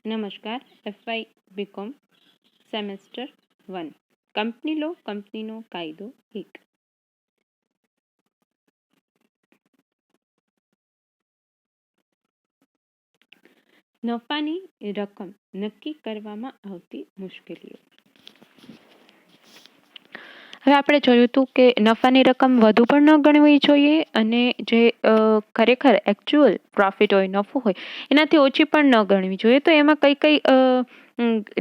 નમસ્કાર. FY BCom semester 1 company law કંપનીનો કાયદો 1. નફાની રકમ નક્કી કરવામાં આવતી મુશ્કેલીઓ. હવે આપણે જોયું હતું કે નફાની રકમ વધુ પણ ન ગણવી જોઈએ અને જે ખરેખર એકચ્યુઅલ પ્રોફિટ હોય, નફો હોય, એનાથી ઓછી પણ ન ગણવી જોઈએ. તો એમાં કઈ કઈ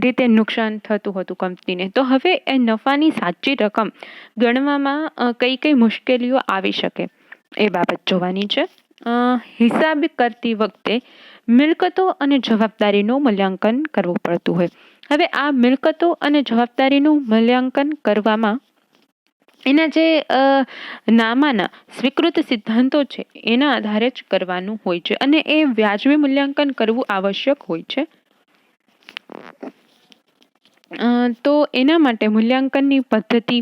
રીતે નુકસાન થતું હતું કંપનીને. તો હવે એ નફાની સાચી રકમ ગણવામાં કઈ કઈ મુશ્કેલીઓ આવી શકે એ બાબત જોવાની છે. હિસાબ કરતી વખતે મિલકતો અને જવાબદારીનું મૂલ્યાંકન કરવું પડતું હોય. હવે આ મિલકતો અને જવાબદારીનું મૂલ્યાંકન કરવામાં એના જે નામાના સ્વીકૃત સિદ્ધાંતો છે એના આધારે જ કરવાનું હોય છે અને એ વ્યાજબી મૂલ્યાંકન કરવું આવશ્યક હોય છે. તો એના માટે મૂલ્યાંકનની પદ્ધતિ,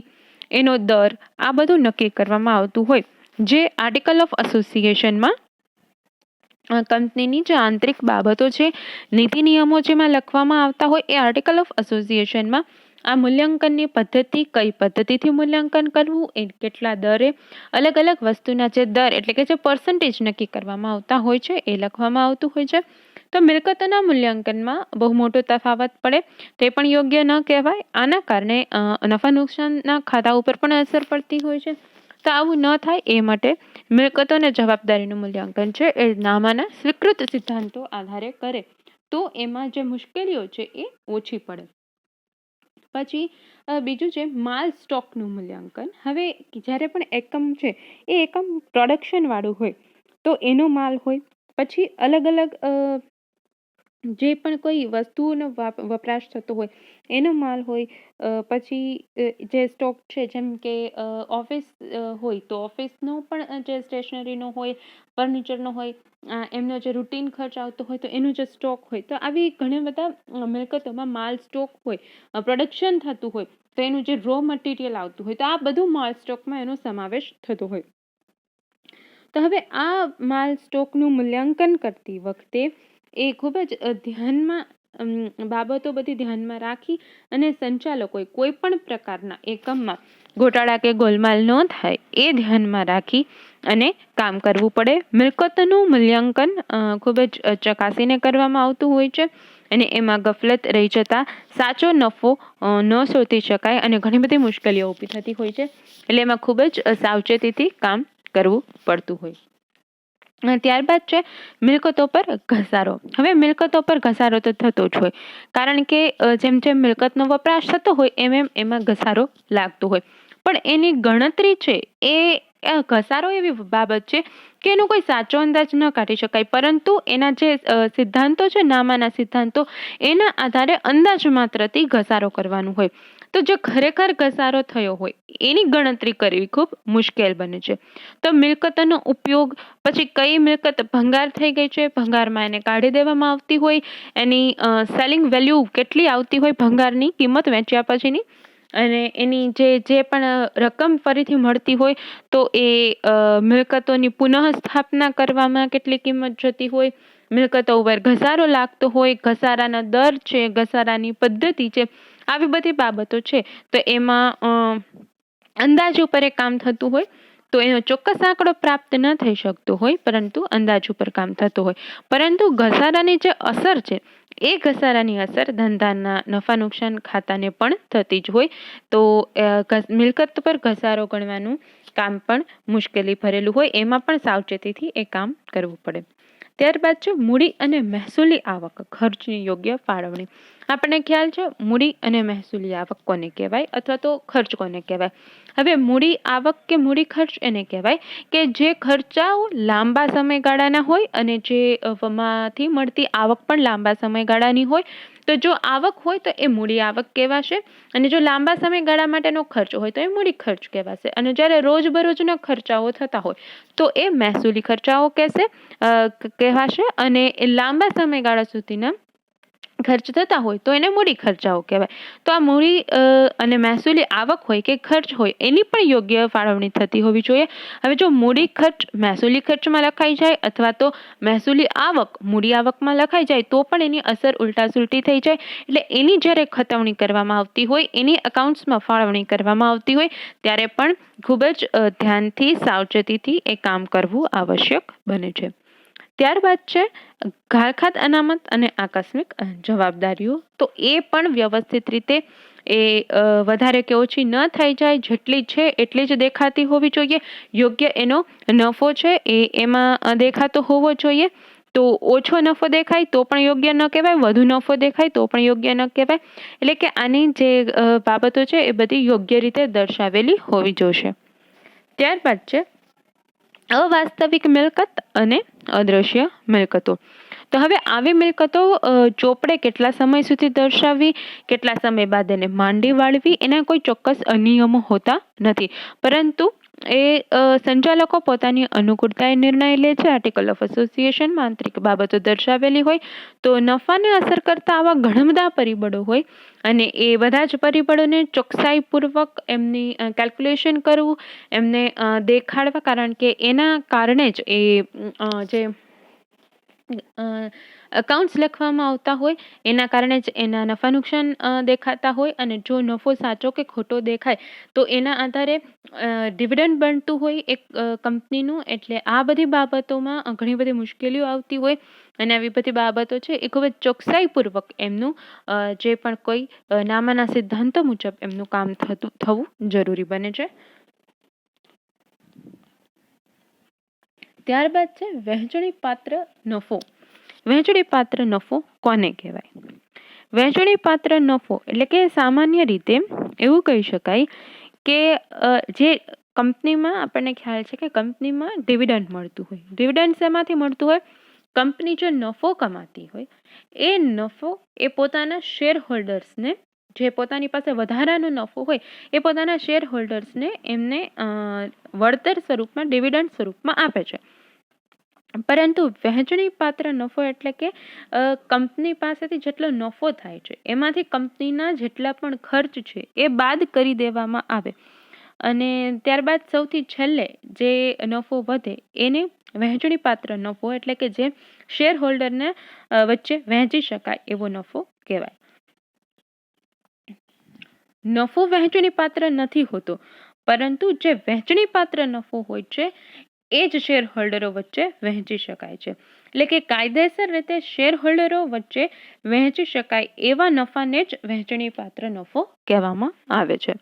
એનો દર, આ બધું નક્કી કરવામાં આવતું હોય. જે આર્ટિકલ ઓફ એસોસિએશનમાં કંપનીની જે આંતરિક બાબતો છે, નીતિ નિયમો જેમાં લખવામાં આવતા હોય, એ આર્ટિકલ ઓફ એસોસિએશનમાં આ મૂલ્યાંકનની પદ્ધતિ, કઈ પદ્ધતિથી મૂલ્યાંકન કરવું, એ કેટલા દરે, અલગ અલગ વસ્તુના જે દર એટલે કે જે પર્સન્ટેજ નક્કી કરવામાં આવતા હોય છે એ લખવામાં આવતું હોય છે. તો મિલકતોના મૂલ્યાંકનમાં બહુ મોટો તફાવત પડે તે પણ યોગ્ય ન કહેવાય. આના કારણે નફા નુકસાનના ખાતા ઉપર પણ અસર પડતી હોય છે. તો આવું ન થાય એ માટે મિલકતો અને જવાબદારીનું મૂલ્યાંકન છે એ નામાના સ્વીકૃત સિદ્ધાંતો આધારે કરે તો એમાં જે મુશ્કેલીઓ છે એ ઓછી પડે. પછી બીજું છે માલ સ્ટોકનું મૂલ્યાંકન. હવે જ્યારે પણ એકમ છે એ એકમ પ્રોડક્શન વાળું હોય તો એનો માલ હોય, પછી અલગ અલગ જે પણ કોઈ વસ્તુઓનો વપરાશ થતો હોય એનો માલ હોય, પછી જે સ્ટોક છે જેમ કે ઓફિસ હોય તો ઓફિસનો પણ જે સ્ટેશનરીનો હોય, ફર્નિચરનો હોય, એમનો જે રૂટીન ખર્ચ આવતો હોય તો એનો જે સ્ટોક હોય. તો આવી ઘણા બધા મિલકતોમાં માલ સ્ટોક હોય, પ્રોડક્શન થતું હોય તો એનું જે રો મટીરિયલ આવતું હોય તો આ બધું માલ સ્ટોકમાં એનો સમાવેશ થતો હોય. તો હવે આ માલ સ્ટોકનું મૂલ્યાંકન કરતી વખતે એ ખૂબ જ ધ્યાનમાં બાબતો બધી ધ્યાનમાં રાખી અને સંચાલકોએ કોઈ પણ પ્રકારના એકમમાં ગોટાળા કે ગોલમાલ ન થાય એ ધ્યાનમાં રાખી અને કામ કરવું પડે. મિલકતોનું મૂલ્યાંકન ખૂબ જ ચકાસીને કરવામાં આવતું હોય છે અને એમાં ગફલત રહી જતા સાચો નફો ન શોધી શકાય અને ઘણી બધી મુશ્કેલીઓ ઊભી થતી હોય છે. એટલે એમાં ખૂબ જ સાવચેતીથી કામ કરવું પડતું હોય. ત્યારબાદ છે મિલકતો પર ઘસારો. હવે મિલકતો પર ઘસારો તો થતો જ હોય, કારણ કે જેમ જેમ મિલકતનો વપરાશ થતો હોય એમ એમ એમાં ઘસારો લાગતો હોય. પણ એની ગણતરી છે એ ઘસારો એવી બાબત છે કે એનો કોઈ સાચો અંદાજ ન કાઢી શકાય, પરંતુ એના જે સિદ્ધાંતો છે, નામાના સિદ્ધાંતો, એના આધારે અંદાજ માત્રથી ઘસારો કરવાનું હોય. તો જો ખરેખર ઘસારો થયો હોય એની ગણતરી કરવી ખૂબ મુશ્કેલ બને છે. તો મિલકતોનો ઉપયોગ, પછી કઈ મિલકત ભંગાર થઈ ગઈ છે, ભંગારમાં એને કાઢી દેવામાં આવતી હોય, એની સેલિંગ વેલ્યુ કેટલી આવતી હોય ભંગારની કિંમત વેચ્યા પછીની, અને એની જે પણ રકમ ફરીથી મળતી હોય તો એ મિલકતોની પુનઃ સ્થાપના કરવામાં કેટલી કિંમત જતી હોય, મિલકતો ઉપર ઘસારો લાગતો હોય, ઘસારાના દર છે, ઘસારાની પદ્ધતિ છે, આવી બધી બાબતો છે. તો એમાં અંદાજ ઉપર એ કામ થતું હોય તો એનો ચોક્કસ આંકડો પ્રાપ્ત ન થઈ શકતો હોય, પરંતુ અંદાજ ઉપર કામ થતું હોય. પરંતુ ઘસારાની જે અસર છે એ ઘસારાની અસર ધંધાના નફા નુકસાન ખાતાને પણ થતી જ હોય. તો મિલકત પર ઘસારો ગણવાનું કામ પણ મુશ્કેલી ભરેલું હોય, એમાં પણ સાવચેતીથી એ કામ કરવું પડે. ત્યારબાદ છે મૂડી અને મહેસૂલી આવક, ખર્ચની યોગ્ય ફાળવણી. આપણને ખ્યાલ છે મૂડી અને મહેસૂલી આવક કોને કહેવાય અથવા તો ખર્ચ કોને કહેવાય. હવે મૂડી આવક કે મૂડી ખર્ચ એને કહેવાય કે જે ખર્ચાઓ લાંબા સમયગાળાના હોય અને જે માંથી મળતી આવક પણ લાંબા સમયગાળાની હોય. તો જો આવક હોય તો એ મૂડી આવક કહેવાશે, અને જો લાંબા સમયગાળા માટેનો ખર્ચ હોય તો એ મૂડી ખર્ચ કહેવાશે. અને જ્યારે રોજબરોજના ખર્ચાઓ થતા હોય તો એ મહેસૂલી ખર્ચાઓ કહેવાશે. અને લાંબા સમયગાળા સુધીના ખર્ચ થતા હોય તો એને મૂડી ખર્ચાઓ કહેવાય. તો આ મૂડી અને મહેસૂલી આવક હોય કે ખર્ચ હોય એની પણ યોગ્ય ફાળવણી થતી હોવી જોઈએ. હવે જો મૂડી ખર્ચ મહેસૂલી ખર્ચમાં લખાઈ જાય અથવા તો મહેસૂલી આવક મૂડી આવકમાં લખાઈ જાય તો પણ એની અસર ઉલટાસુલટી થઈ જાય. એટલે એની જ્યારે ખતવણી કરવામાં આવતી હોય, એની અકાઉન્ટ્સમાં ફાળવણી કરવામાં આવતી હોય ત્યારે પણ ખૂબ જ ધ્યાનથી સાવચેતીથી એ કામ કરવું આવશ્યક બને છે. ત્યારબાદ છે ઘાતખાત અનામત અને આકસ્મિક જવાબદારીઓ. તો એ પણ વ્યવસ્થિત રીતે એ વધારે કે ઓછી ન થઈ જાય, જેટલી છે એટલી જ દેખાતી હોવી જોઈએ. યોગ્ય એનો નફો છે એ એમાં દેખાતો હોવો જોઈએ. તો ઓછો નફો દેખાય તો પણ યોગ્ય ન કહેવાય, વધુ નફો દેખાય તો પણ યોગ્ય ન કહેવાય. એટલે કે આની જે બાબતો છે એ બધી યોગ્ય રીતે દર્શાવેલી હોવી જોઈએ. ત્યારબાદ છે અવાસ્તવિક મિલકત અને અદ્રશ્ય મિલકતો. તો હવે આવી મિલકતો ચોપડે કેટલા સમય સુધી દર્શાવવી, કેટલા સમય બાદ એને માંડી વાળવી, એના કોઈ ચોક્કસ નિયમો હોતા નથી, પરંતુ એ સંચાલકો પોતાની અનુકૂળતાએ નિર્ણય લે છે. આર્ટિકલ ઓફ એસોસિએશનમાં આંતરિક બાબતો દર્શાવેલી હોય તો નફાને અસર કરતા આવા ઘણા બધા પરિબળો હોય અને એ બધા જ પરિબળોને ચોકસાઈપૂર્વક એમની કેલ્ક્યુલેશન કરવું, એમને દેખાડવા, કારણ કે એના કારણે જ એ જે અકાઉન્ટ્સ લખવામાં આવતા હોય એના કારણે જ એના નફા નુકસાન દેખાતા હોય. અને જો નફો સાચો કે ખોટો દેખાય તો એના આધારે ડિવિડન્ડ બનતું હોય એક કંપનીનું. એટલે આ બધી બાબતોમાં ઘણી બધી મુશ્કેલીઓ આવતી હોય અને આવી બધી બાબતો છે એ ખૂબ જ ચોકસાઈપૂર્વક એમનું જે પણ કોઈ નામાના સિદ્ધાંતો મુજબ એમનું કામ થવું જરૂરી બને છે. ત્યારબાદ છે વહેંચણી પાત્ર નફો. વહેંચણી પાત્ર નફો કોને કહેવાય? વહેંચણી પાત્ર નફો એટલે કે સામાન્ય રીતે એવું કહી શકાય કે જે કંપનીમાં આપણને ખ્યાલ છે કે કંપનીમાં ડિવિડન્ડ મળતું હોય. ડિવિડન્ડ શેમાંથી મળતું હોય? કંપની જે નફો કમાતી હોય એ નફો એ પોતાના શેર હોલ્ડર્સને, જે પોતાની પાસે વધારાનો નફો હોય એ પોતાના શેર હોલ્ડર્સને એમને વળતર સ્વરૂપમાં, ડિવિડન્ડ સ્વરૂપમાં આપે છે. પરંતુ વહેંચણી પાત્ર નફો એટલે કે કંપની પાસેથી જેટલો નફો થાય છે એમાંથી કંપનીના જેટલા પણ ખર્ચ છે એ બાદ કરી દેવામાં આવે અને ત્યારબાદ સૌથી છેલ્લે જે નફો વધે એને વહેંચણી પાત્ર નફો એટલે કે જે શેર હોલ્ડરને વચ્ચે વહેંચી શકાય એવો નફો કહેવાય. નફો વહેંચણી પાત્ર નથી હોતો, પરંતુ જે વહેંચણી પાત્ર નફો હોય છે એ જ શેર હોલ્ડરો વચ્ચે વહેંચી શકાય છે. એટલે કે કાયદેસર રીતે શેર હોલ્ડરો વચ્ચે વહેંચી શકાય એવા નફાને જ વહેંચણી પાત્ર નફો કહેવામાં આવે છે.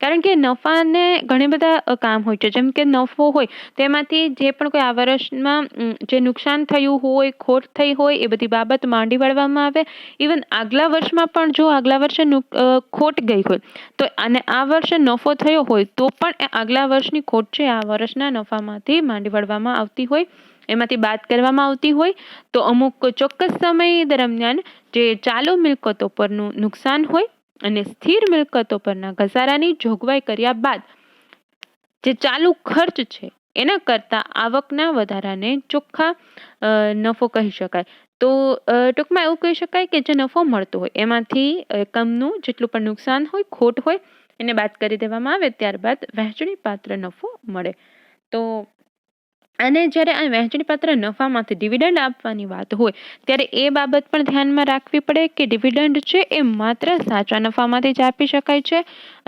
કારણ કે નફાને ઘણી બધા કામ હોય છે. જેમ કે નફો હોય તેમાંથી જે પણ કોઈ આ વર્ષમાં જે નુકસાન થયું હોય, ખોટ થઈ હોય એ બધી બાબત માંડી વાળવામાં આવે. ઇવન આગલા વર્ષમાં પણ જો આગલા વર્ષે ખોટ ગઈ હોય તો અને આ વર્ષે નફો થયો હોય તો પણ આગલા વર્ષની ખોટ છે આ વર્ષના નફામાંથી માંડી વાળવામાં આવતી હોય, એમાંથી બાદ કરવામાં આવતી હોય. તો અમુક ચોક્કસ સમય દરમિયાન જે ચાલુ મિલકતો પરનું નુકસાન હોય અને સ્થિર મિલકતો પરના ઘસારાની જોગવાઈ કર્યા બાદ જે ચાલુ ખર્ચ છે એના કરતા આવકના વધારાને ચોખ્ખા નફો કહી શકાય. તો ટૂંકમાં એવું કહી શકાય કે જે નફો મળતો હોય એમાંથી એકમનું જેટલું પણ નુકસાન હોય, ખોટ હોય એને બાદ કરી દેવામાં આવે, ત્યારબાદ વહેંચણી પાત્ર નફો મળે. તો અને જ્યારે આ વહેંચણી પાત્ર નફામાંથી ડિવિડન્ડ આપવાની વાત હોય ત્યારે એ બાબત પણ ધ્યાનમાં રાખવી પડે કે ડિવિડન્ડ છે એ માત્ર સાચા નફામાંથી જ આપી શકાય છે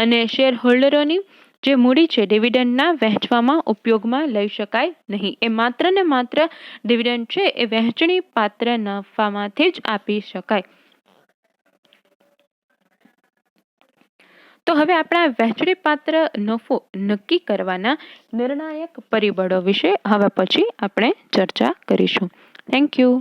અને શેર હોલ્ડરોની જે મૂડી છે ડિવિડન્ડના વહેંચવામાં ઉપયોગમાં લઈ શકાય નહીં. એ માત્ર ને માત્ર ડિવિડન્ડ છે એ વહેંચણી પાત્ર નફામાંથી જ આપી શકાય. તો હવે આપણા વહેંચણી પાત્ર નફો નક્કી કરવાના નિર્ણાયક પરિબળો વિશે હવે પછી આપણે ચર્ચા કરીશું. Thank you.